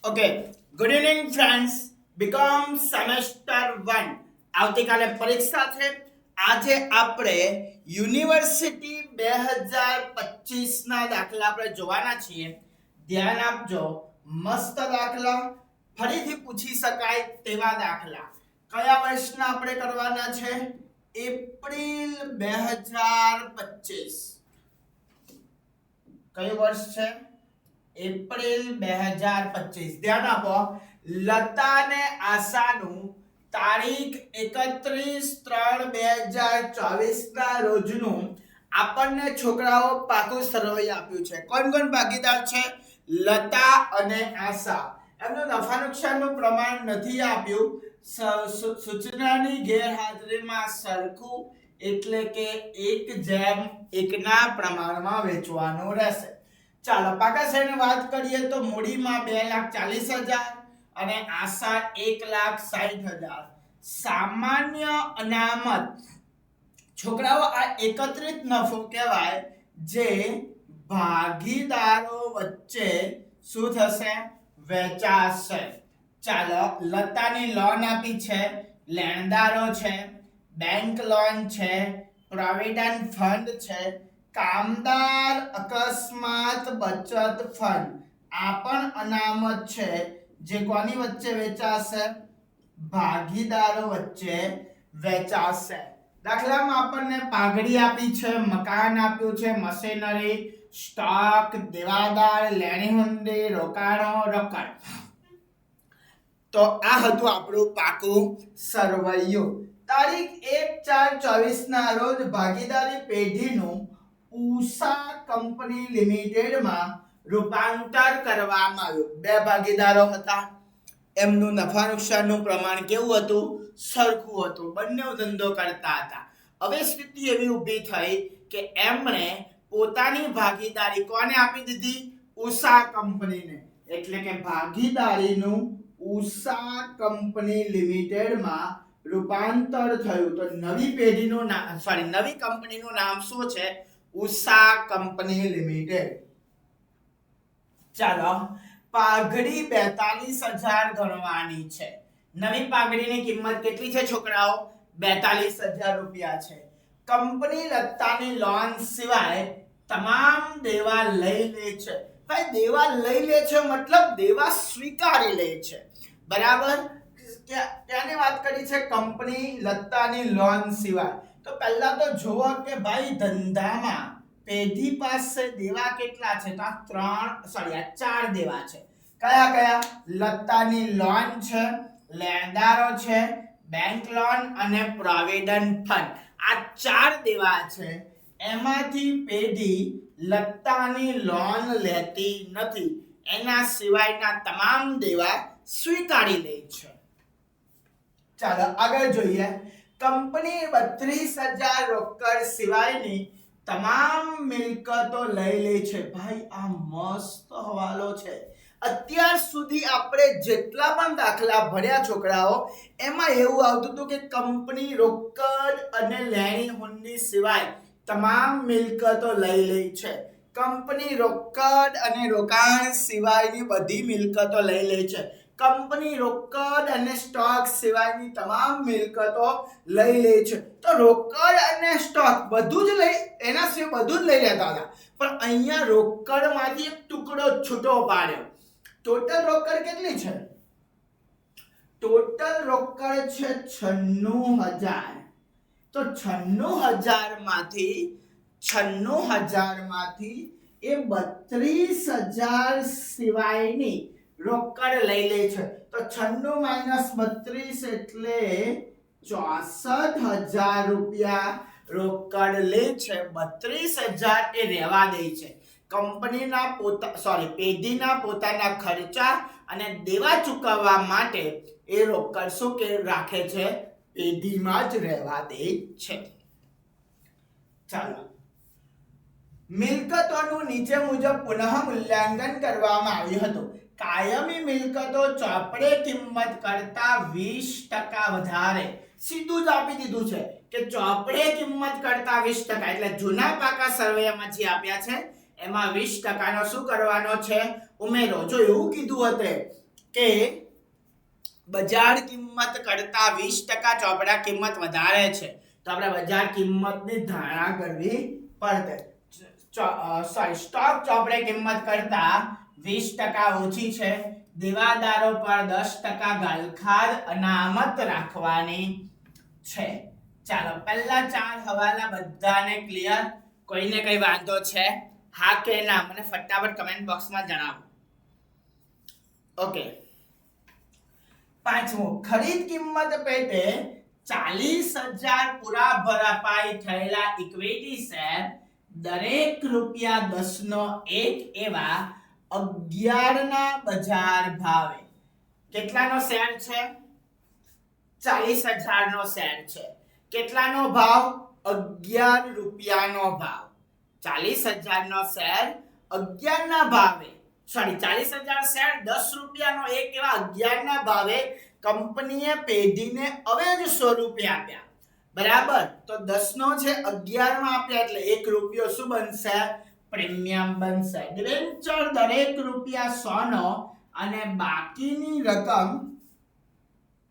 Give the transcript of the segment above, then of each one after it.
Okay, good evening friends. BCom semester 1 આવતીકાલે પરીક્ષા છે. આજે આપણે યુનિવર્સિટી 2025 ના દાખલા આપણે જોવાના છીએ. ધ્યાન આપજો, મસ્ત દાખલા, ફરીથી પૂછી શકાય તેવા દાખલા. કયા વર્ષના આપણે કરવાના છે? એપ્રિલ 2025. કયું વર્ષ છે? એપ્રિલ 2025. ધ્યાન આપો, લતા અને આશાનું તારીખ 31/3/2024 ના રોજનું આપણને છોકરાઓ પાકું સર્વે આપ્યું છે. કોણ કોણ ભાગીદાર છે? લતા અને આશા. એમનું નફા નુકસાનનું પ્રમાણ નથી આપ્યું. સૂચનાની ગેરહાજરીમાં સરખું એટલે કે 1:1 ના પ્રમાણમાં વેચવાનું રહેશે. ચાલો પાકા શેરની વાત કરીએ તો મૂડીમાં 2,40,000 અને આશા 1,60,000. સામાન્ય અનામત છોકરાઓ આ એકત્રિત નફો કહેવાય જે ભાગીદારો વચ્ચે શું થશે? વેચાશે. ચાલો, લતાની લોન આપી છે, લેણદારો છે, બેંક લોન છે, પ્રોવિડન્ટ ફંડ છે, કામદાર અકસ્માત બચત ફંડ. આ પણ અનામત છે જે કોની વચ્ચે વેચાશે? ભાગીદારો વચ્ચે વેચાશે. દાખલામાં આપણને પાઘડી આપી છે, મકાન આપ્યું છે, મશીનરી, સ્ટોક, દેવાદાર, લેણી હુંડી, રોકાણો, રોકડ. તો આ હતું આપણું પાકું સરવૈયું. તારીખ 1/4/24 ના રોજ ભાગીદારી પેઢીનું ઉષા કંપની લિમિટેડમાં રૂપાંતર કરવામાં આવ્યું. બે ભાગીદારો હતા, એમનું નફા નુકસાનનું પ્રમાણ કેવું હતું? સરખું હતું. બંને ધંધો કરતા હતા. હવે સ્થિતિ એવી ઊભી થઈ કે એમણે પોતાની ભાગીદારી કોને આપી દીધી? ઉષા કંપનીને. એટલે કે ભાગીદારીનું ઉષા કંપની લિમિટેડમાં રૂપાંતર થયું. તો નવી પેઢીનું નામ નવી કંપનીનું નામ શું છે? Usha company limited. ચાલો, પાઘડી 42,000 ગણવાની છે. નવી પાઘડીની કિંમત કેટલી છે છોકરાઓ? 42,000 રૂપિયા છે. કંપની લતાની લોન સિવાય તમામ દેવા લઈ લે છે. ભાઈ, દેવા લઈ લે છે મતલબ દેવા સ્વીકારી લે છે. બરાબર? ક્યાંની વાત કરી છે? કંપની લતાની લોન સિવાય. તો પહેલા તો જુઓ કે ભાઈ ધંધામાં પેઢી પાસે દેવા કેટલા છે? તો આ 4 દેવા છે. કયા કયા? લતાની લોન છે, લેણદારો છે, બેંક લોન અને પ્રોવિડન્ટ ફંડ. આ 4 દેવા છે. એમાંથી પેઢી લતાની લોન લેતી નથી. એના સિવાયના તમામ દેવા સ્વીકારી લે છે. ચાલો આગળ જોઈએ. કંપની 32,000 રોકડ સિવાયની તમામ મિલકતો લઈ લે છે. ભાઈ, આ મસ્ત હવાલો છે. અત્યાર સુધી આપણે જેટલા પણ દાખલા ભણ્યા છોકરાઓ, એમાં એવું આવતું હતું કે કંપની રોકડ અને લેણી હુંડી સિવાય તમામ મિલકતો લઈ લે છે. કંપની રોકડ અને રોકાણ સિવાયની બધી મિલકતો લઈ લે છે. કંપની રોકડ અને સ્ટોક સિવાયની તમામ મિલકતો લઈ લે છે. તો રોકડ અને સ્ટોક બધું જ લઈ, એના સિવાય બધું જ લઈ લેતા હતા. પણ અહીંયા રોકડમાંથી એક ટુકડો છૂટો પાડ્યો. ટોટલ રોકડ કેટલી છે? ટોટલ રોકડ છે 96,000. તો 96,000 માંથી એ 32,000 સિવાયની રોકડ લઈ લે છે. તો 96 - 32 એટલે 64,000 રૂપિયા રોકડ લે છે. 32,000 એ રહેવા દે છે. કંપનીના પેઢીના પોતાના ખર્ચા અને દેવા ચૂકવવા માટે એ રોકડ શું કે રાખે છે? પેઢીમાં જ રહેવા દે છે. ચાલો, મિલકતોનું નીચે મુજબ પુનઃ મૂલ્યાંકન કરવામાં આવ્યું હતું. કાયમી મિલકતો ચોપડે કિંમત કરતા 20% વધારે. સીધું જ આપી દીધું છે કે ચોપડે કિંમત કરતા 20%. એટલે જૂના પાકા સર્વેમાં જે આપ્યા છે એમાં 20% નો શું કરવાનો છે? ઉમેરો. જો એવું કીધું હોત કે બજાર કિંમત કરતા 20% ચોપડા કિંમત વધારે છે તો આપણે બજાર કિંમતની ધારણા કરવી પડે. સ્ટોક ચોપડે કિંમત કરતા 20% ઓછી છે. દેવાદારો પર 10% ગાલખાદ અનામત રાખવાની છે. ચાલો પહેલા 4 હવાલા બધાને ક્લિયર? કોઈને કઈ વાંધો છે? હા કે ના મને ફટાફટ કમેન્ટ બોક્સમાં જણાવો. ઓકે. પાંચમું, ખરીદ કિંમત પેટે 40,000 પૂરા ભરાપાઈ થયેલા ઇક્વિટી શેર દરેક ₹10 નો એક એવા 11 ના બજાર ભાવે. કેટલાનો શેર છે? 40,000 નો શેર છે. કેટલાનો ભાવ? 11 રૂપિયાનો ભાવ. 40,000 નો શેર 11 ના ભાવે, સોરી 40,000 શેર 10 રૂપિયાનો એક એવા 11 ના ભાવે કંપનીએ પેઢીને અવેજ સ્વરૂપે આપ્યા. બરાબર? તો 10 નો છે 11 માં આપ્યા એટલે 1 રૂપિયો શું બનશે? પ્રીમિયમ બનશે. ડિબેન્ચર દરેક ₹100 નો અને બાકીની રકમ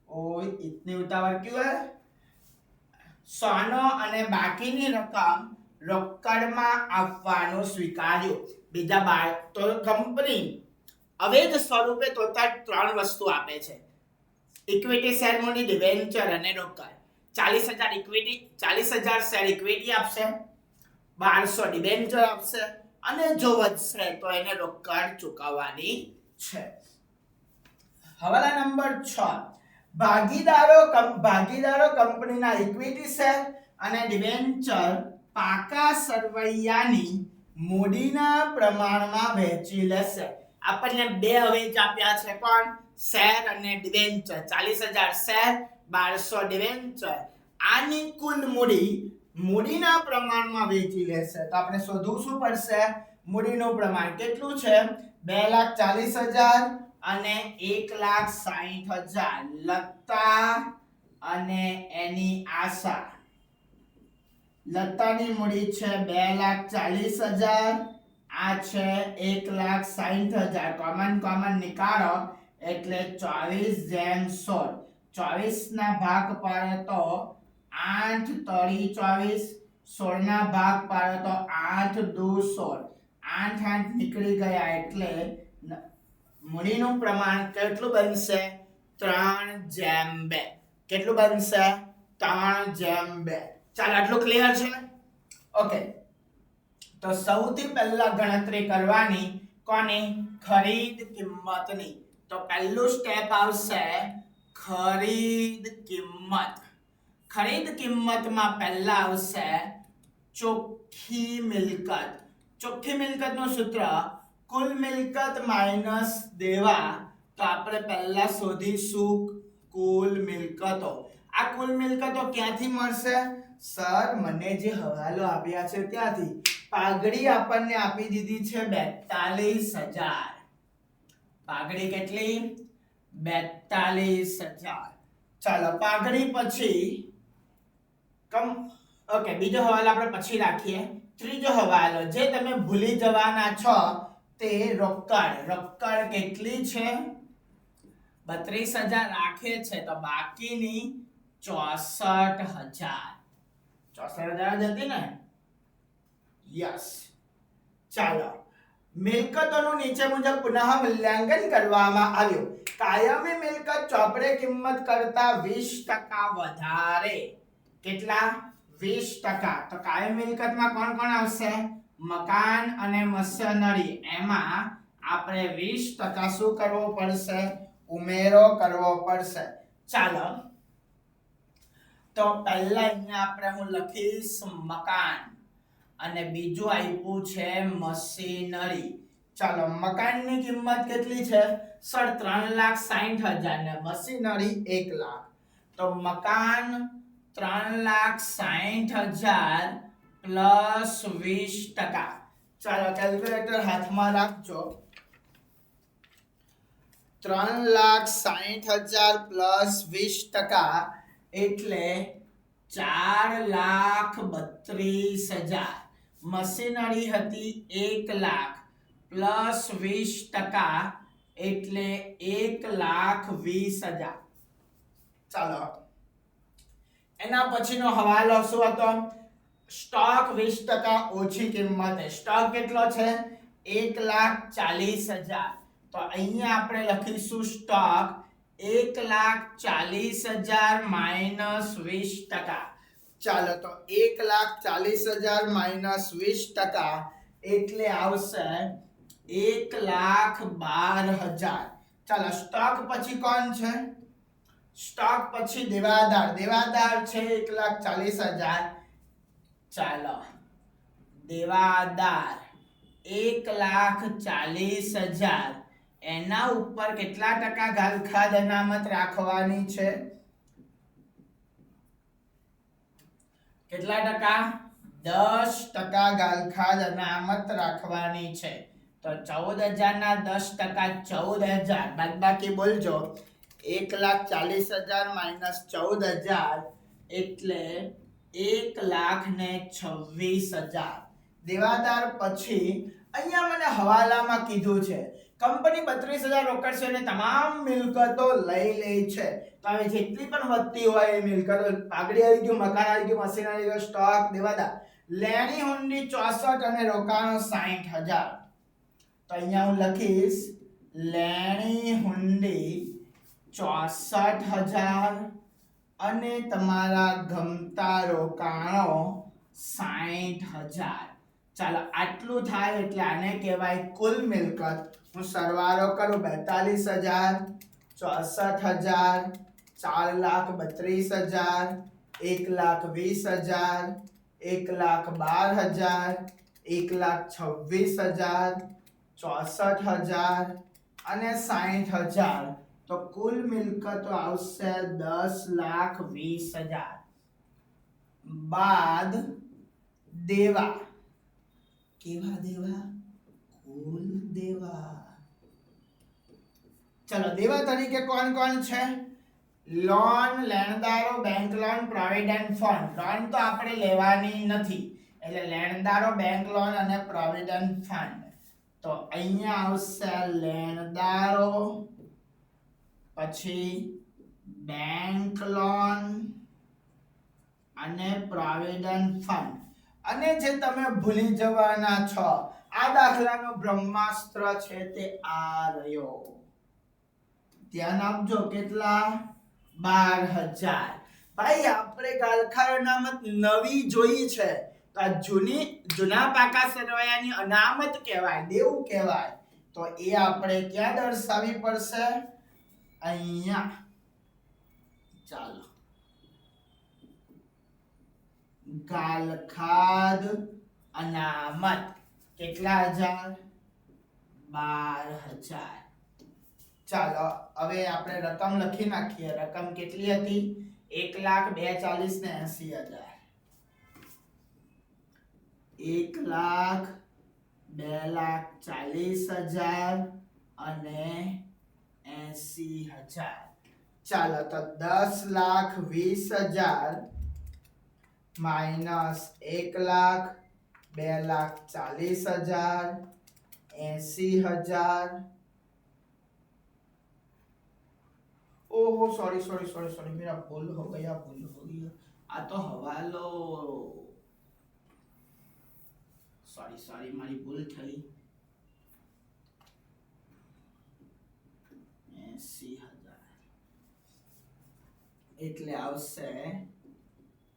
ઓય ઇતની ઉતાવળ ક્યું હે? 100 નો અને બાકીની રકમ રોકડમાં આપવાનું સ્વીકાર્યું. બીજા તો કંપની અવેજ સ્વરૂપે ટોટલ 3 વસ્તુ આપે છે: ઇક્વિટી શેર મૂડી, ડિબેન્ચર અને રોકડ. 40,000 ઇક્વિટી, 40,000 શેર ઇક્વિટી આપશે, 1200 ડિબેન્ચર આપશે અને જો વધશે તો એને રોકડ ચૂકવવાની છે. હવાલા નંબર 6, ભાગીદારો કંપનીના ઇક્વિટી શેર અને ડિબેન્ચર પાકા સરવૈયાની મૂડીના પ્રમાણમાં વહેંચી લેશે. આપણને બે અવેજ આપ્યા છે. કોણ? શેર અને ડિબેન્ચર. 40,000 share, 1200 debenture. આની કુલ મૂડીના પ્રમાણમાં વહેંચી લેશે. તો આપણે શોધવું શું પડશે? મૂડીનું પ્રમાણ કેટલું છે? 2,40,000 અને 1,60,000. લતા અને એની આશા. લતાની મૂડી છે 2,40,000, આ છે 1,60,000. કોમન નીકાળો એટલે 24/16. 24 ના ભાગ પાડો તો 8 તળી 24, 16 ના ભાગ પાડો તો 8 દુ 16. 8 નીકળી ગયા એટલે મૂડીનું પ્રમાણ કેટલું બનશે? 3/2. કેટલું બનશે? 3/2. ચાલો આટલું ક્લિયર છે? ઓકે. તો સૌથી પહેલા ગણતરી કરવાની કોની? ખરીદ કિંમતની. તો પહેલું સ્ટેપ આવશે ખરીદ કિંમત. ખરીદ કિંમતમાં પહેલા આવશે ચોખ્ખી મિલકત. ચોખ્ખી મિલકતનું સૂત્ર કુલ મિલકત માઈનસ દેવા. તો આપણે પહેલા શોધીશું કુલ મિલકતો. આ કુલ મિલકતો ક્યાંથી મળશે? સર મને જે હવાલો આપ્યા છે ત્યાંથી. પાઘડી આપણને આપી દીધી છે 42,000. પાઘડી કેટલી? 42,000. ચાલો પાઘડી પછી ઓકે, બીજો હવાલો આપણે પછી રાખીએ. ત્રીજો હવાલો જે તમે ભૂલી જવાના છો તે રોકડ. રોકડ કેટલી છે? 32,000 રાખે છે તો બાકીની 64,000. 64,000 જ હતી ને? યસ. ચાલો મિલકતોનું નીચે મુજબ પુનઃ મૂલ્યાંકન કરવામાં આવ્યું. કાયમી મિલકત ચોપડે કિંમત કરતા 20% વધારે. કેટલા? 20%. તો કાયમી મિલકતમાં કોણ કોણ આવશે? મકાન અને મશીનરી. એમાં આપણે 20% શું કરવો પડશે? ઉમેરો કરવો પડશે. ચાલો તો પહેલા અહીંયા આપણે હું લખીશ મકાન અને બીજું આપ્યું છે મશીનરી. ચાલો મકાનની કિંમત કેટલી છે? સર 3,60,000 ને મશીનરી 1 લાખ. તો મકાન 3,60,000 પ્લસ 20%. ચાલો કેલ્ક્યુલેટર હાથમાં રાખજો. 3,60,000 પ્લસ 20% એટલે 4,32,000. મશીનરી હતી 1 લાખ પ્લસ 20% એટલે 1,20,000. ચાલો એના પછીનો હવાલો શું હતો? સ્ટોક 20% ઓછી કિંમતે. સ્ટોક કેટલો છે? 1,40,000. તો અહીંયા આપણે લખીશું સ્ટોક 1,40,000 માઈનસ 20%. ચાલો તો 1,40,000 માઈનસ 20% એટલે આવશે 1,12,000. ચાલો સ્ટોક પછી કોણ છે? સ્ટોક પછી દેવાદાર. દેવાદાર છે 1,40,000. ચાલો દેવાદાર 1,40,000 એના ઉપર કેટલા ટકા ગાલખાદ અનામત રાખવાની છે? કેટલા ટકા? 10% ગાલખાદ અનામત રાખવાની છે. તો 14,000 ના 10% 14,000 બાદબાકી બોલજો. 1,40,000 માઈનસ 14,000 એટલે 1,26,000. દેવાદાર પછી અહીંયા મને હવાલામાં કીધું છે કંપની 32,000 રોકડ છે અને તમામ મિલકતો લઈ લે છે. તો હવે જેટલી પણ વધતી હોય એ મિલકતો, પાઘડી આવી ગયું, મકાન આવી ગયું, મશીન આવી ગયું, સ્ટોક, દેવાદાર, લેણી હુંડી 64 અને રોકાણો 60,000. તો અહીંયા હું લખીશ લેણી હુંડી 64,000 અને તમારા ગમતા રોકાણો 60,000. ચાલો આટલું થાય એટલે આને કહેવાય કુલ મિલકત. હું સરવાળો કરું 42,000, 64,000, 4,32,000, 1,20,000, 1,12,000, 1,26,000, 64,000 અને 60,000. તો કુલ મિલકતો આવશે 10,20,000 બાદ દેવા. કેવા દેવા? કુલ દેવા. ચલો દેવા તરીકે કોણ કોણ છે? લોન, લેણદારો, bank loan, provident fund. Loan તો આપણે લેવાની નથી એટલે લેણદારો, બેંક લોન અને પ્રોવિડન્ટ ફંડ. તો અહીંયા આવશે લેણદારો, પછી બેંક લોન અને પ્રોવિડન્ટ ફંડ. અને જે તમે ભૂલી જવાના છો, આ દાખલાનો બ્રહ્માસ્ત્ર છે તે આ રહ્યો. ધ્યાન આપજો. કેટલા? 12,000. ભાઈ આપણે ગાલખાડ અનામત નવી જોઈ છે તો આ જૂના પાકા સરવાયાની અનામત કહેવાય, દેવું કહેવાય. તો એ આપણે ક્યાં દર્શાવવી પડશે? અહીંયા. ચાલો ગાલખાદ અનામત કેટલા હજાર? 12,000. ચાલો હવે આપણે રકમ લખી નાખીએ. રકમ કેટલી હતી? 1,42,80,000. 1,02,40,000 અને 80,000. ચાલો તો 10,20,000 માઇનસ 1,02,40,000 80,000. ओहो सॉरी मेरा भूल हो गया. आ तो हवालो. सॉरी मारी भूल थई. 80,000 એટલે આવશે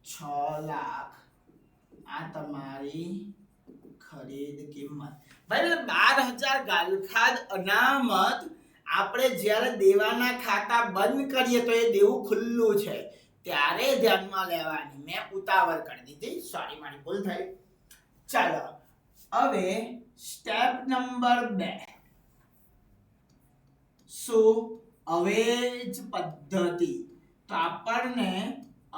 6 લાખ. આ તમારી ખરીદ કિંમત. ભાઈ 12,000 ગાલખાદ અનામત આપણે જ્યારે દેવાના ખાતા બંધ કરીએ તો એ દેવું ખુલ્લું છે ત્યારે ધ્યાનમાં લેવાની. મેં ઉતાવળ કરી દીધી, સોરી મારી ભૂલ થઈ. ચાલો હવે સ્ટેપ નંબર 2. શું? અવેજ પદ્ધતિ. તો આપણને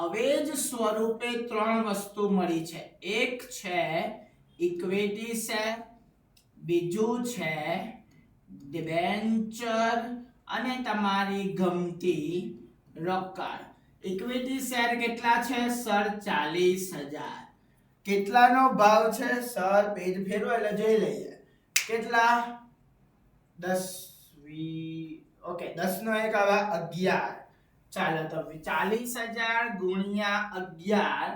અવેજ સ્વરૂપે 3 વસ્તુ મળી છે. એક છે ઇક્વિટી શેર, બીજું છે ડિબેન્ચર અને તમારી ગમતી રોકડ. ઇક્વિટી શેર કેટલા છે સર? 40,000. કેટલાનો ભાવ છે સર? પેજ ફેરવો એટલે જોઈ લઈએ. કેટલા? 10, 20, ઓકે 10 નો 1 આવે 11. ચાલો તો 40,000 ગુણ્યા 11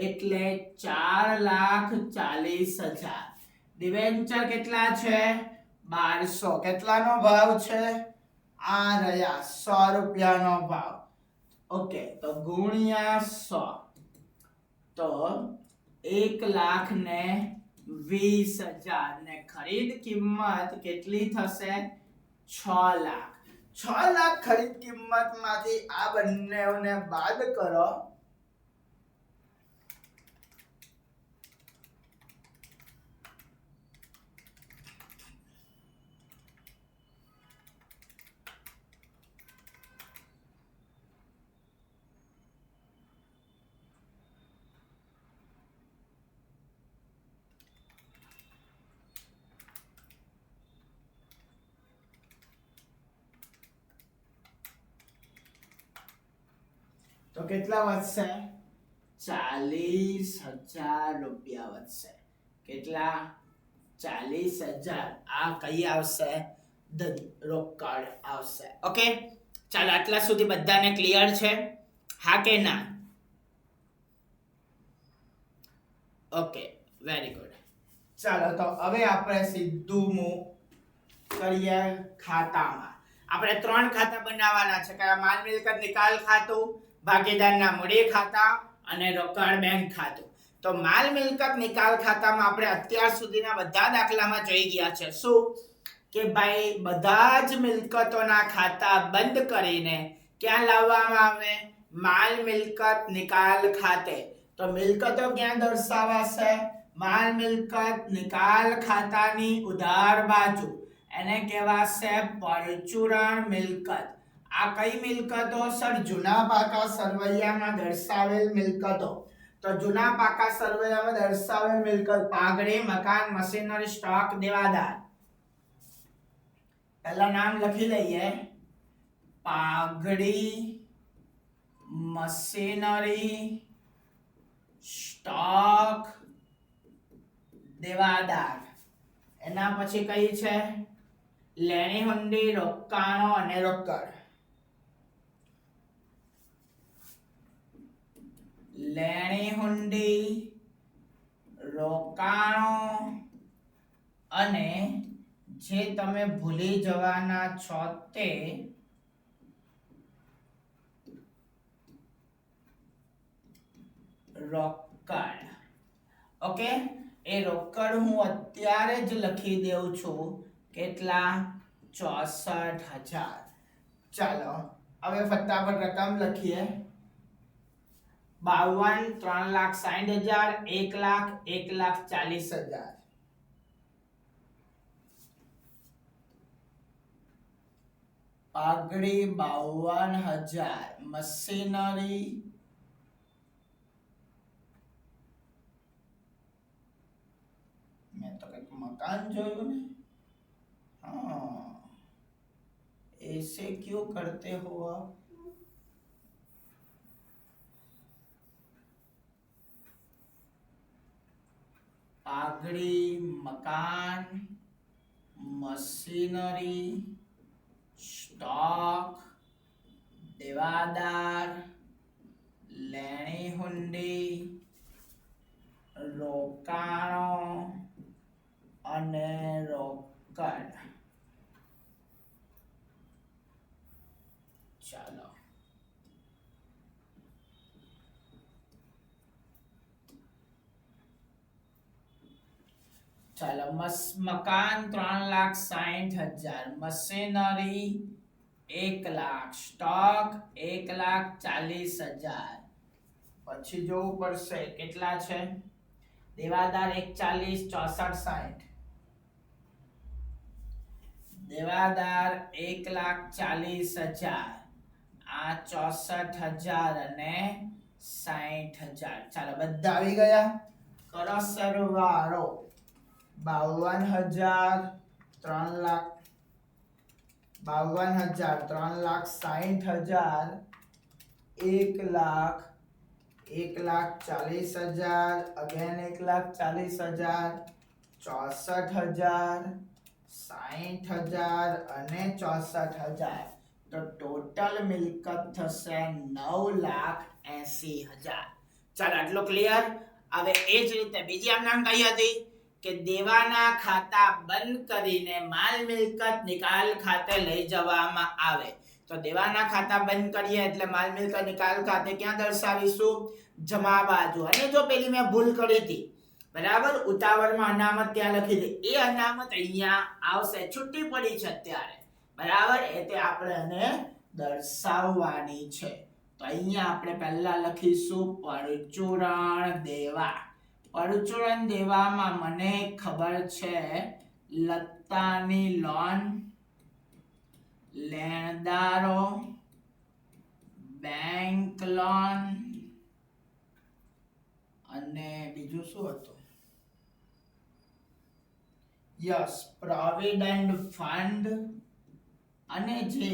એટલે 4,40,000. ડિવેન્ચર કેટલા છે? 1200. કેટલાનો ભાવ છે? આ રહ્યા 100 રૂપિયાનો ભાવ. ઓકે તો ગુણ્યા 100 તો 1,20,000 ને ખરીદ કિંમત કેટલી થશે? 6 લાખ. 6 લાખ ખરીદ કિંમત માંથી આ બંનેઓને બાદ કરો તો કેટલા વધશે? 40,000 રૂપિયા વધશે. કેટલા? 40,000. આ કઈ આવશે? રોકડ આવશે. ઓકે ચાલો આટલા સુધી બધાને ક્લિયર છે? હા કે ના? Okay very good. ચાલો તો હવે આપણે સીધું મૂવ કરીએ ખાતામાં. આપણે 3 ખાતા બનાવવાના છે. કયા? માલ મિલકત નિકાલ ખાતું, ભાગીદારના મૂડી ખાતા અને રોકડ બેંક ખાતું. તો માલ મિલકત નિકાલ ખાતામાં આપણે અત્યાર સુધીના બધા દાખલામાં જોઈ ગયા છે શું કે ભાઈ બધા જ મિલકતોના ખાતા બંધ કરીને ક્યાં લાવવામાં આવે? માલ મિલકત નિકાલ ખાતે. તો મિલકતો ક્યાં દર્શાવાશે? માલ મિલકત નિકાલ ખાતાની ઉધાર બાજુ. એને કહેવાશે પરચુરણ મિલકત. આ કઈ મિલકતો? સર જૂના પાકા સરવૈયામાં દર્શાવેલ મિલકતો. તો જૂના પાકા સરવૈયામાં દર્શાવેલ મિલકત પાઘડી, મકાન, મશીનરી, સ્ટોક, દેવાદાર. પહેલા નામ લખી લઈએ. પાઘડી, મશીનરી, સ્ટોક, દેવાદાર. એના પછી કઈ છે? લેણી હુંડી, રોકાણો અને રોકડ. લેણી હુંડી, રોકાણો અને જે તમે ભૂલી જવાના છો તે રોકડ. ઓકે એ રોકડ હું અત્યારે જ લખી દઉં છું. કેટલા? 64,000. ચાલો હવે ફટાફટ રકમ લખીએ. 52, 3,60,000, 1,00,000, 1,40,000. પાઘડી 52,000. મશીનરી મેં તો કંઈક મકાન જોયું ને. हाँ ऐसे क्यों करते हो आप? पाघड़ी, मकान, मशीनरी, स्टॉक, देवादार, लेणी हुंडी, रोकाणो અને રોકડ. ચાલો મકાન 3,60,000, મશીનરી 1,00,000, સ્ટોક 1,40,000. પછી જોવું પડશે કેટલા છે? દેવાદાર 1,40, 64,60. દેવાદાર 1,40,000. આ 64,000 અને 60,000. ચાલો બધા આવી ગયા. કરો સરવાળો. 52,000, 3,00,000, 3,60,000, 1,00,000, 1,40,000, again 1,40,000, 64,000 60,000 અને 64,000, તો ટોટલ મિલકત થશે 9,80,000. ચાલો આટલું ક્લિયર. હવે એ જ રીતે બીજી આમ કઈ હતી કે દેવાના ખાતા બંધ કરીને માલ મિલકત નિકાલ ખાતે લઈ જવામાં આવે. તો દેવાના ખાતા બંધ કરીએ એટલે માલ મિલકત નિકાલ ખાતે ક્યાં દર્શાવીશું? જમા બાજુ. અને જો પેલી મેં ભૂલ કરી હતી, બરાબર, ઉતાવળમાં અનામત ત્યાં લખી દે, એ અનામત અહીંયા આવશે, છૂટી પડી છે અત્યારે, બરાબર, એટલે આપણે એને દર્શાવવાની છે. તો અહીંયા આપણે પહેલા લખીશું પરચુરણ દેવા. પરચુરણ દેવામાં મને ખબર છે લત્તાની લોન, લેણદારો, બેંક લોન અને બીજું શું હતું? Yes, provident fund. અને જે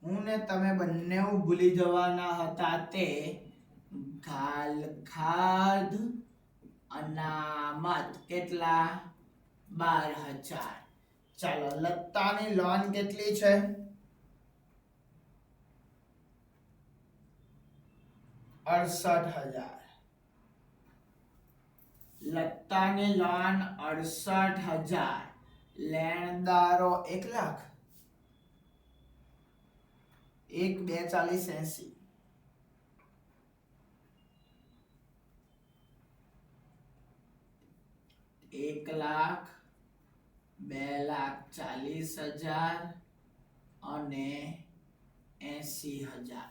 હું ને તમે બંને ભૂલી જવાના હતા તે ગાલખાદ અનામત. કેટલા? 12,000. ચાલો, લત્તાની લોન કેટલી છે? 68,000. લત્તાની લોન 68,000. લેણદારો 1,00,000. 1, 2, 40, 80. एक लाख, 2,40,000 અને 80,000.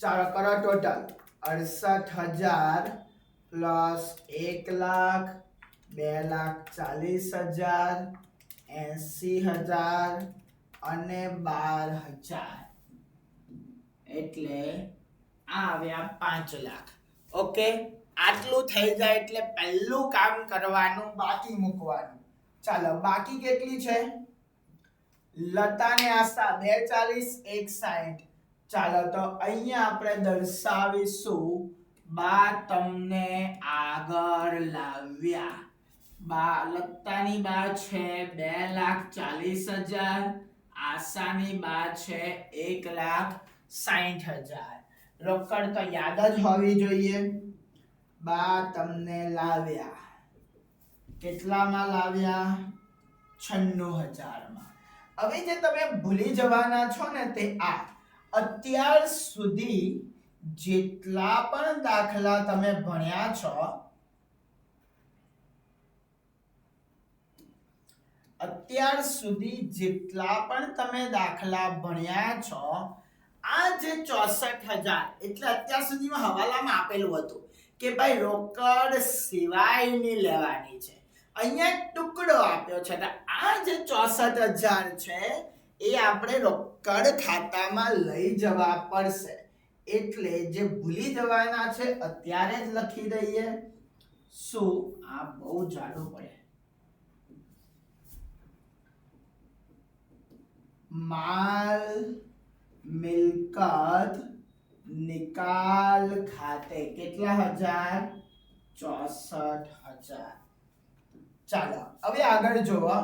ચાલો કરો ટોટલ. 68,000 પ્લસ 1,00,000, 2,40,000, 80,000 અને 12,000, એટલે આ આવ્યા 5,00,000. ઓકે, આટલું થઈ જાય એટલે પહેલું કામ કરવાનું બાકી મૂકવાનું. ચાલો, બાકી કેટલી છે? લતાને આશા 2,40, 1,60. ચાલો, તો અહીંયા આપણે દર્શાવીશું બા તમને આગળ લાવ્યા. બા લતાની બા છે 2,40,000, આશાની બા છે 1,60,000. રોકડ તો યાદ જ હોવી જોઈએ. બા તમને લાવ્યા કેટલામાં લાવ્યા? 96,000 માં. હવે જે તમે ભૂલી જવાના છો ને તે આ અત્યાર સુધી જેટલા પણ દાખલા તમે ભણ્યા છો, અત્યાર સુધી જેટલા પણ તમે દાખલા ભણ્યા છો, આ જે 64,000 એટલે અત્યાર સુધીમાં હવાલામાં આપેલું હતું કે ભાઈ રોકડ સિવાયની લેવાની છે. અહીંયા એક ટુકડો આપ્યો છે, તો આ જે 64,000 છે એ આપણે રોકડ ખાતામાં લઈ જવા પડશે. એટલે જે ભૂલી જવાના છે અત્યારે જ લખી દઈએ. શું? આ બહુ જાડું પડે. માલ મિલકત નિકાલ ખાતે કેટલા હજાર? 64,000. ચાલો હવે આગળ જોવો.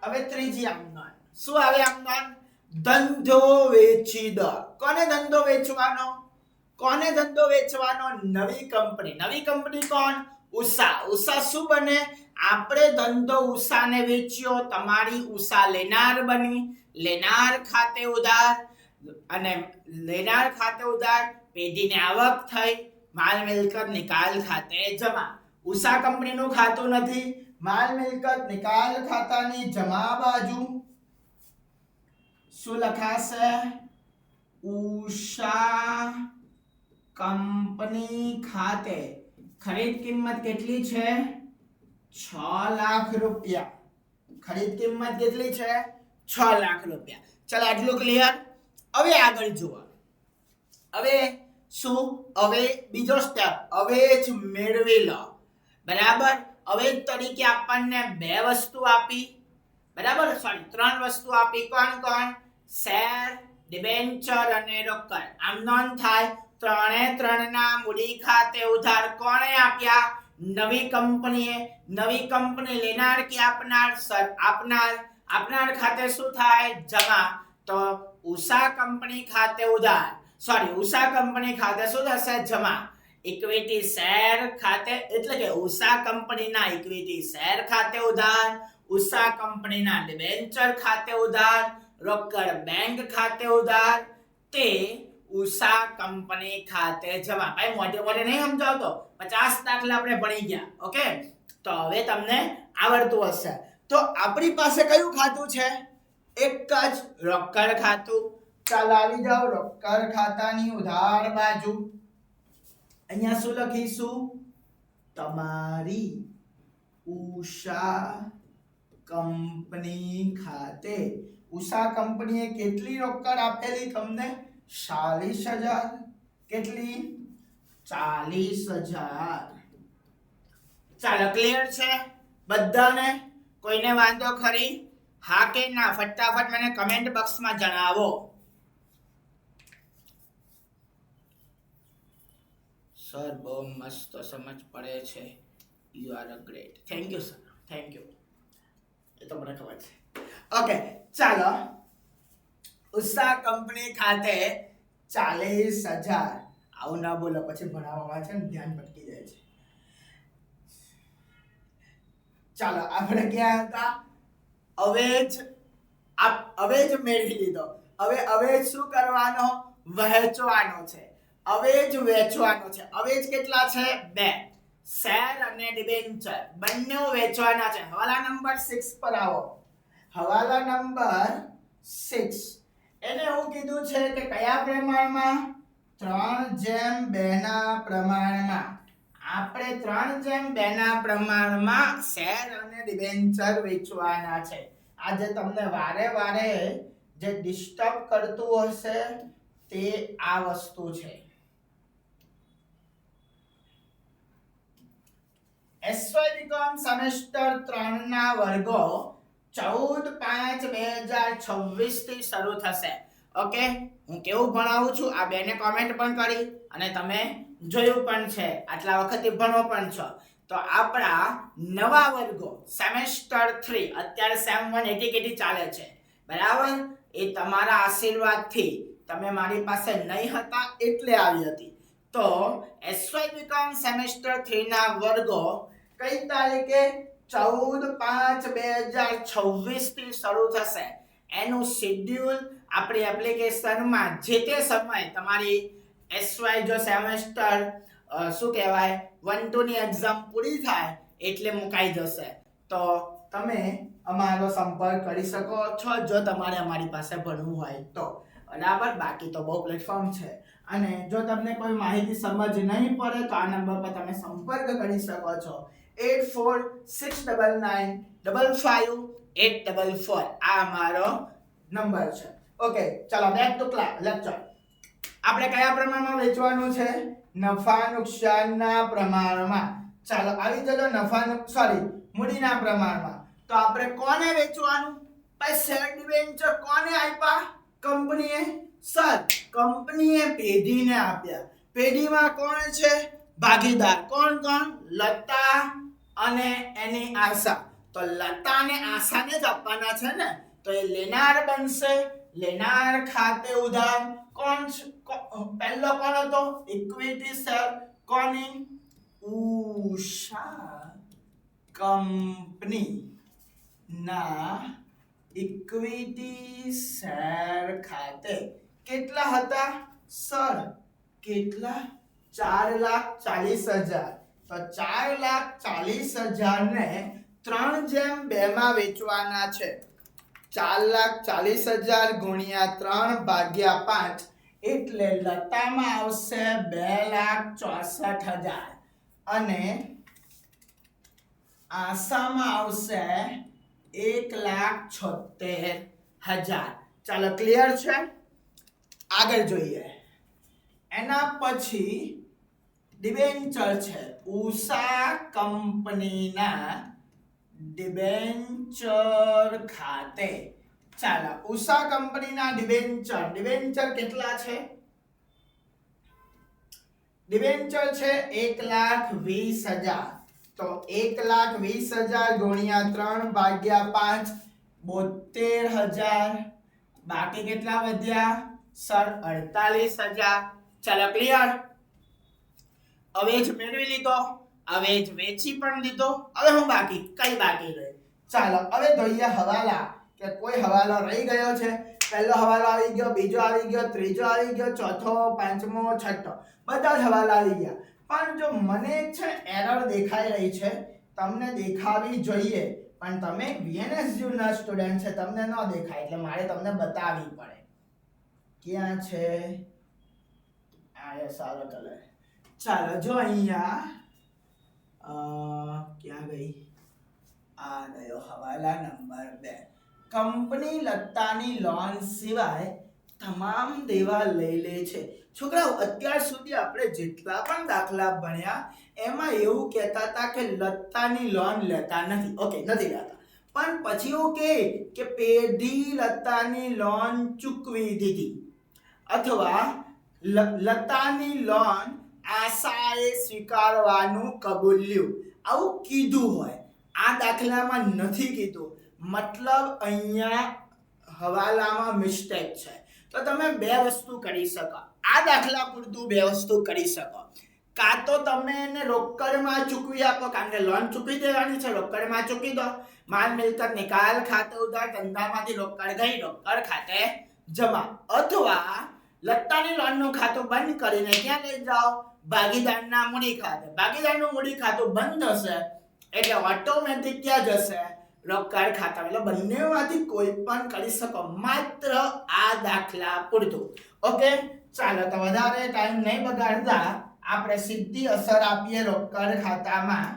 હવે ત્રીજી આમનોન શું આવે? આમનોન ધંધો વેચી દો. કોને ધંધો વેચવાનો? કોને ધંધો વેચવાનો? નવી કંપની. નવી કંપની કોણ? ઉષા. ઉષા શું બને? આપણે ધંધો ઉષાને વેચ્યો, તમારી ઉષા લેનાર બની. લેનાર ખાતે ઉધાર, અને લેનાર ખાતે ઉધાર, પેઢીને આવક થઈ, માલ મિલકત નિકાલ ખાતે જમા. ઉષા કંપનીનું ખાતું નથી, માલ મિલકત નિકાલ ખાતાની જમા બાજુ શું લખાશે? ઉષા કંપની ખાતે ખરીદ કિંમત કેટલી છે? 6 લાખ રૂપિયા. ખરીદ કિંમત કેટલી છે? 6 લાખ રૂપિયા. ચાલો આટલું ક્લિયર. હવે આગળ જુઓ. હવે શું? હવે બીજો સ્ટેપ, હવે જ મેળવી લો. બરાબર, હવે તરીકે આપણને બે વસ્તુ આપી, બરાબર, સોરી 3 વસ્તુ આપી. કોણ કોણ? શેર, ડિબેન્ચર અને રોકડ. આમ નોંધ થાય ત્રણે ત્રણના મૂડી ખાતે ઉધાર કોણે આપ્યા? નવી કંપની લેનાર કે આપનાર? સર આપનાર ખાતે શું થાય? જમા. તો ઉષા કંપની ખાતે ઉધાર, ઉષા કંપની ખાતે શું થશે? જમા. ઇક્વિટી શેર ખાતે એટલે કે ઉષા કંપનીના ઇક્વિટી શેર ખાતે ઉધાર, ઉષા કંપનીના ડિબેન્ચર ખાતે ઉધાર, રોકડ બેંક ખાતે ઉધાર, તે ઉષા કંપની ખાતે જમા. ભાઈ મોટે નહીં સમજાવતો, 50 દાખલા આપણે ભણી ગયા. ઓકે, તો હવે તમને આવડતું હશે. તો આપણી પાસે કયું ખાતું છે? એક જ રોકડ ખાતું. ચાલો આવી જાઓ રોકડ ખાતાની ઉધાર બાજુ. અહીંયા શું લખીશું? તમારી ઉષા કંપની ખાતે. ઉષા કંપનીએ કેટલી રોકડ આપેલી તમને? 40,000. કેટલી? 40,000. ચાલો ક્લિયર છે બધાને? કોઈને વાંધો ખરી? હા કે ના? ફટાફટ મને કમેન્ટ બોક્સમાં જણાવો. સર બહુ મસ્ત સમજ પડે છે. You are a great. Thank you sir, thank you. એ તો મને ખબર છે. ઓકે ચાલો, ઉષા કંપની ખાતે 40,000. આવું ના બોલો, પછી ભણાવવામાં છે ને ધ્યાન ભટકી જાય છે. ચાલો આપણે ક્યાં હતા? અવેજ મેળવી લીધો. હવે અવેજ શું કરવાનો? વહેંચવાનો છે. અવેજ વેચવાનો છે. અવેજ કેટલા છે? 2. શેર અને ડિબેન્ચર બંને વેચવાના છે. હવાલા નંબર 6 પર આવો. હવાલા નંબર 6. એને એવું કીધું છે કે કયા પ્રમાણમાં? 3:2 ના પ્રમાણમાં. આપણે 3:2 ના પ્રમાણમાં શેર અને ડિબેન્ચર વેચવાના છે. આજે તમને વારે જે ડિસ્ટર્બ કરતું હશે તે આ વસ્તુ છે. SY સેમેસ્ટર 3 ના વર્ગો 14/5/2026 થી શરૂ થશે. ઓકે, હું કેવું ભણાવું છું આ બેને કમેન્ટ પણ કરી અને તમે જોયું પણ છે, આટલા વખત ભણો પણ છો. તો આપણા નવા વર્ગો સેમેસ્ટર 3 અત્યારે સેમ 1 એટીકેટી ચાલે છે, બરાબર? એ તમારા આશીર્વાદથી, તમે મારી પાસે નહીં હતા એટલે આવી હતી. તો SY સેમેસ્ટર 3 ના વર્ગો કઈ તારીખે? 14/5/2026 થી શરૂ થશે. એનું શેડ્યુલ આપણી એપ્લિકેશનમાં જે તે સમય તમારી SY જો સેમેસ્ટર શું કહેવાય 1-2 ની એક્ઝામ પૂરી થાય એટલે મુકાઈ જશે. તો તમે અમારો સંપર્ક કરી શકો છો જો તમારે અમારી પાસે ભણવું હોય તો, બરાબર? બાકી તો બહુ પ્લેટફોર્મ છે. અને જો તમને કોઈ માહિતી સમજ નહીં પડે તો આ નંબર પર તમે સંપર્ક કરી શકો છો. 8469955844 આ અમારો નંબર છે. ઓકે ચાલો બેક ટુ લેક્ચર. આપણે કયા પ્રમાણમાં વેચવાનું છે? નફા નુકસાનના પ્રમાણમાં. ચાલો આવી જજો મૂડીના પ્રમાણમાં. તો આપણે કોને વેચવાનું? ભાઈ શેર ડિબેન્ચર કોને આપ્યા? કંપનીએ. સર કંપનીએ પેઢીને આપ્યા. પેઢીમાં કોણ છે ભાગીદાર? કોણ? લતા અને એની આશા. તો લતા અને આશાને જ આપવાના છે ને, તો એ લેનાર બનશે. લેનાર ખાતે ઉધાર. પહેલો કોણ હતો? Equity share. કોની? ઉષા કંપની ના ઇક્વિટી શેર ખાતે કેટલા હતા? સર કેટલા? 4,40,000. તો 4,40,000 ને 3:2 માં વેચવાના છે. 4,40,000 ગુણ્યા 3/5 એટલે લતામાં આવશે 2,64,000 અને આશામાં આવશે 1,76,000. ચાલો ક્લિયર છે? આગળ જોઈએ. એના પછી ડિબેન્ચર છે. ઉષા કંપનીના ડિબેન્ચર ખાતે. ચાલો ઉષા કંપનીના ડિબેન્ચર કેટલા છે? ડિબેન્ચર છે 1,20,000. તો 1,20,000 ગુણ્યા 3 ભાગ્યા 5 72,000 બાકી કેટલા વધ્યા સર 48,000 ચાલો ક્લિયર અવેજ મેળવી લીધો અવેજ વેચી પણ લીધો હવે હું બાકી કઈ બાકી રહે ચાલો હવે જોઈએ હવાલા કે કોઈ હવાલો રહી ગયો છે પહેલો હવાલો આવી ગયો બીજો આવી ગયો ત્રીજો આવી ગયો ચોથો પાંચમો છઠ્ઠો બધા જ હવાલા આવી ગયા પણ જો મને છે એરર દેખાઈ રહી છે તમને દેખાવી જોઈએ પણ તમે VNSU ના સ્ટુડન્ટ છે તમને ન દેખાય એટલે મારે તમને બતાવવી પડે ક્યાં છે આ સારો કલર ચાલો જો અહીંયા ક્યાં ગઈ આ ગયો હવાલા નંબર 2 કંપની લત્તાની લોન સિવાય તમામ દેવા લઈ લે છે છોકરાઓ અત્યાર સુધી આપણે જેટલા પણ દાખલા ભણ્યા એમાં એવું કહેતા હતા કે લત્તાની લોન લેતા નથી ઓકે નથી લેતા પણ પછી એવું કે પેઢી લત્તાની લોન ચૂકવી દીધી અથવા લત્તાની લોન આશાએ સ્વીકારવાનું કબૂલ્યું આવું કીધું હોય આ દાખલામાં નથી કીધું મતલબ અહીંયા હવાલામાં મિસ્ટેક છે તો તમે બે વસ્તુ કરી શકો આ દાખલા પૂરતું બે વસ્તુ કરી શકો કાં તો તમે એને રોકડમાં ચૂકવી આપો કારણ કે લોન ચૂકવી દેવાની છે રોકડમાં ચૂકવી દો માલ મિલકત નિકાલ ખાતે ઉધાર ધંધામાંથી રોકડ ગઈ રોકડ ખાતે જમા અથવા લત્તાની લોનનું ખાતું બંધ કરીને ક્યાં લઈ જાઓ ભાગીદારના મૂડી ખાતે ભાગીદારનું મૂડી ખાતું બંધ હશે એટલે ઓટોમેટિક ક્યાં જશે રોકડ ખાતા એટલે બંનેમાંથી કોઈ પણ કરી શકો માત્ર આ દાખલા પૂરતું ઓકે ચાલો તો વધારે ટાઈમ નહીં બગાડતા આપણે સીધી અસર આપીએ રોકડ ખાતામાં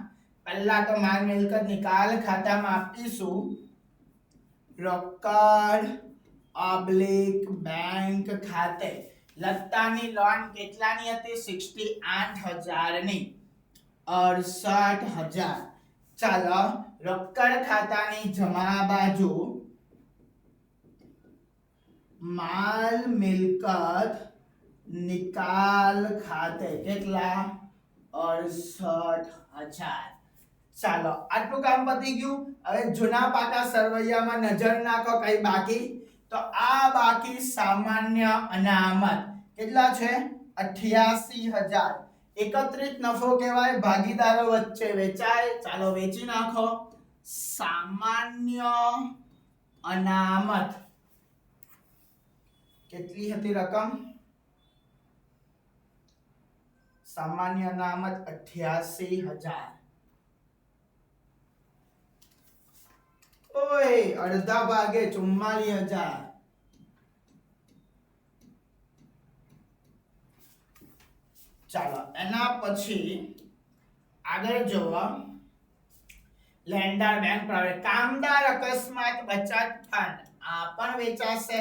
પહેલા તો માલ મિલકત નિકાલ ખાતામાં આપીશું રોકડ ઓબ્લિક બેંક ખાતે લત્તાની લોન કેટલાની હતી 68,000 ની 68,000 ચાલો રોકડ ખાતાની જમા બાજુ માલ મિલકત નિકાલ ખાતે કેટલા 68,000 ચાલો આટલું કામ પતી ગયું હવે જૂના પાકા સરવૈયામાં નજર નાખો કઈ બાકી તો આ બાકી સામાન્ય અનામત કેટલા છે 88,000 એકત્રિત નફો કહેવાય ભાગીદારો વચ્ચે વેચાય ચાલો વેચી નાખો સામાન્ય અનામત કેટલી હતી રકમ સામાન્ય અનામત 88,000 ઓય અડધા ભાગે 44,000 ચાલો એના પછી આગળ જોવો લેન્ડર બેંક પ્રાઇવેટ કામદાર અકસ્માત બચત ફંડ આ પણ વેચાશે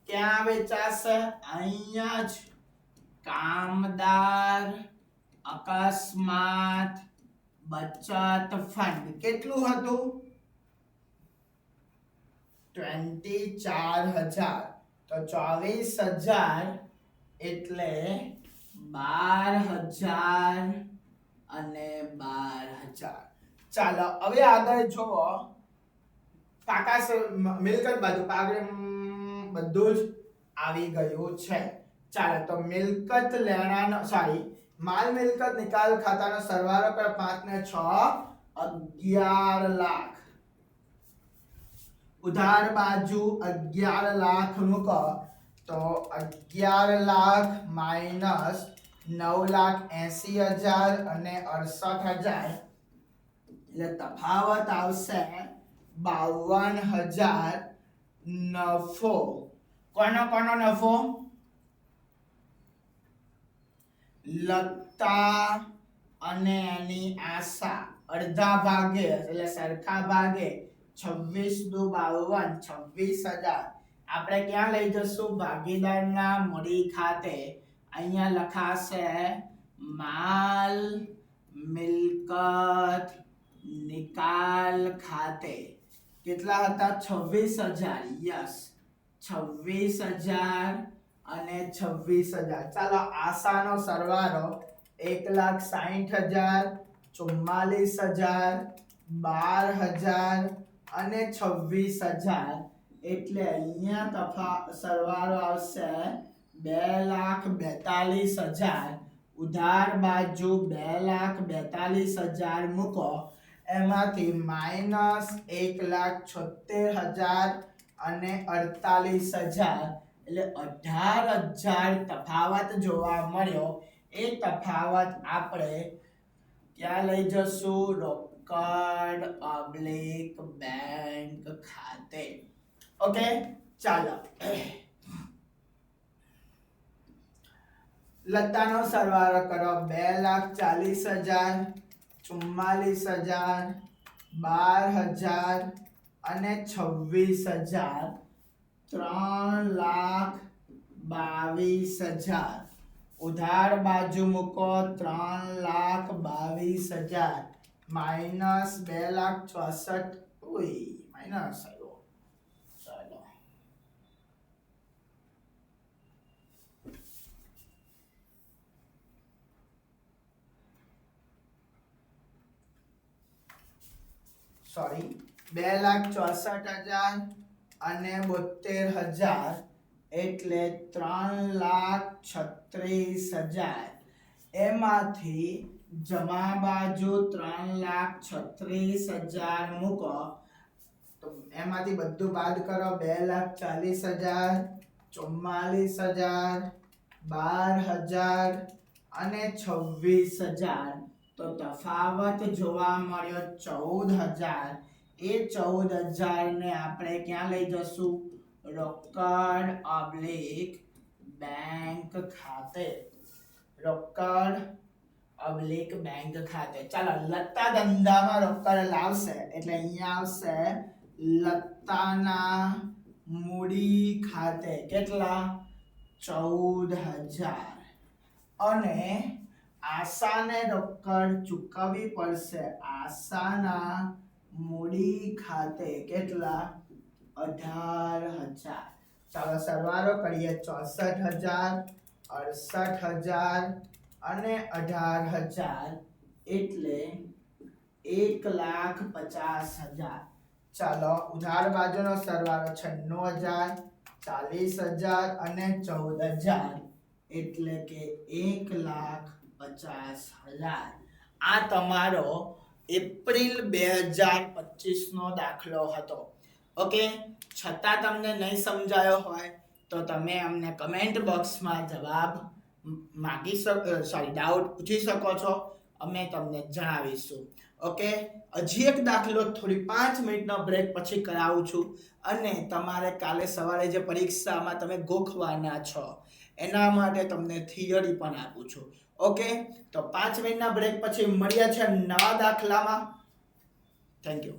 ક્યાં વેચાશે અહીંયા જ કામદાર અકસ્માત બચત ફંડ કેટલું હતું 24,000 તો 24,000 એટલે 12,000 અને 12,000 ચાલો હવે આગળ જોવો પાકા મિલકત બાજુ બધું જ આવી ગયું છે ચાલો તો મિલકત લેણાનો સોરી માલ મિલકત નિકાલ ખાતાનો સરવાળો કર 5 ને 6 11 લાખ ઉધાર બાજુ 11 લાખ મૂકો તો 11 લાખ માઈનસ 9,80,000 અને 68,000 એટલે તફાવત આવશે 52,000 નફો કોનો નફો લત્તા અને એની આશા અડધા ભાગે એટલે સરખા ભાગે 26 દુ 52 26,000 આપણે ક્યાં લઈ જશું ભાગીદારના મૂડી ખાતે અહીંયા લખાશે માલ મિલકત નિકાલ ખાતે કેટલા હતા 26,000 યસ 26,000 અને 26,000 ચાલો આશાનો સરવાળો 1,60,000 44,000, 12,000 અને 26,000 એટલે અહીંયા સરવાળો આવશે 2,42,000. ઉધાર બાજુ 2,42,000 મૂકો, એમાંથી માઇનસ 1,76,000 અને 48,000 એટલે 18,000 તફાવત જોવા મળ્યો. એ તફાવત આપણે ક્યાં લઈ જશું? રોકડ પબ્લિક બેંક ખાતે. ઓકે, ચાલો લતાનો સરવાળો કરો. 2,40,000, 44,000, 12,000 અને 26,000 3,22,000. ઉધાર બાજુ મૂકો 3,22,000 માઇનસ 2,64,000 માઇનસ આવ્યો. ચાલો સોરી 2,64,000 અને 72,000 એટલે 3,36,000. એમાંથી જમા બાજુ 3,36,000 મૂકો, તો એમાંથી બધું બાદ કરો. 2,40,000, 44,000, 12,000 અને 26,000 તો તફાવત જોવા મળ્યો 14,000. એ 14,000 ને આપણે ક્યાં લઈ જશું? રોકડ પબ્લિક બેંક ખાતે. રોકડ પબ્લિક બેંક ખાતે. ચાલો લત્તા ધંધામાં રોકડ લાવશે એટલે અહીંયા આવશે લત્તાના મૂડી ખાતે. કેટલા? 14,000. અને આશાને રોકડ ચૂકવવી પડશે આશાના મૂડી ખાતે. કેટલા? 18,000. ચાલો સરવાળો કરીએ. 64,000, 68,000 અને 18,000 એટલે 1,50,000. ચાલો ઉધાર બાજુનો સરવાળો 96,000, 40,000 અને 14,000 એટલે કે 1,50,000. આ તમારો એપ્રિલ 2025 નો દાખલો હતો. ઓકે, છતાં તમને નહીં સમજાયો હોય તો તમે અમને કમેન્ટ બોક્સમાં જવાબ ડાઉટ પૂછી શકો છો. અમે તમને જણાવીશું. ઓકે, હજી એક દાખલો થોડી 5 મિનિટનો બ્રેક પછી કરાવું છું. અને તમારે કાલે સવારે જે પરીક્ષામાં તમે ગોખવાના છો એના માટે તમને થિયરી પણ આપું છું. ઓકે, તો 5 મિનિટના બ્રેક પછી મળીએ છીએ નવા દાખલામાં. Thank you.